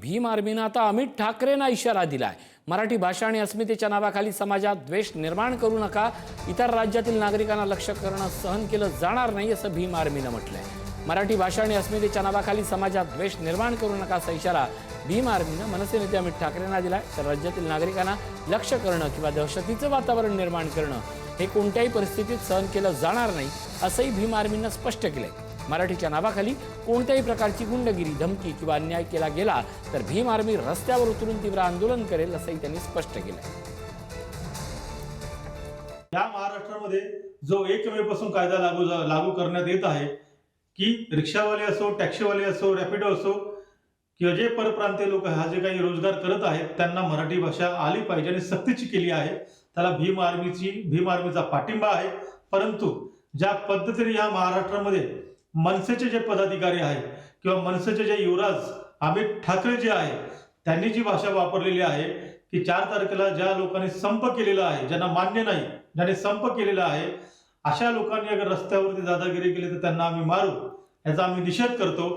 भीम आर्मीनं आता अमित ठाकरेंना इशारा दिलाय। मराठी भाषा आणि अस्मितेच्या नावाखाली समाजात द्वेष निर्माण करू नका, इतर राज्यातील नागरिकांना लक्ष्य करणं सहन केलं जाणार नाही असं भीम आर्मीनं म्हटलंय। मराठी भाषा आणि अस्मितेच्या नावाखाली समाजात द्वेष निर्माण करू नका असा इशारा भीम आर्मीनं मनसे नेते अमित ठाकरेंना दिलाय। तर राज्यातील नागरिकांना लक्ष्य करणं किंवा दहशतीचं वातावरण निर्माण करणं हे कोणत्याही परिस्थितीत सहन केलं जाणार नाही असंही भीम आर्मीनं स्पष्ट केलंय। मराठीच्या नावाखाली कोणत्याही प्रकारची गुंडगिरी, धमकी किंवा अन्याय केला गेला तर भीम आर्मी रस्त्यावर उतरून तीव्र आंदोलन करेल असंही त्यांनी स्पष्ट केलंय। या महाराष्ट्रामध्ये जो 1 मे पासून कायदा लागू करण्यात येत आहे की रिक्षावाले असो, टॅक्सीवाले असो, रॅपिडो असो किंवा जे परप्रांतीय लोक हा जे काही रोजगार करत आहेत त्यांना मराठी भाषा आली पाहिजे आणि सक्तीची केली आहे। त्याला भीम आर्मीचा पाठिंबा आहे। परंतु ज्या पद्धतीने या महाराष्ट्रामध्ये मनसेचे जे पदाधिकारी आहेत किंवा मनसेचे जे युवराज अमित ठाकरे जे आहे त्यांनी जी भाषा वापरलेली आहे की 4 तारखेला ज्या लोकांनी संप केलेला आहे, ज्यांना मान्य नाही, ज्यांनी संप केलेला आहे, अशा लोकांनी अगर रस्त्यावरती दादागिरी केली तर त्यांना आम्ही मारू, याचा आम्ही निषेध करतो।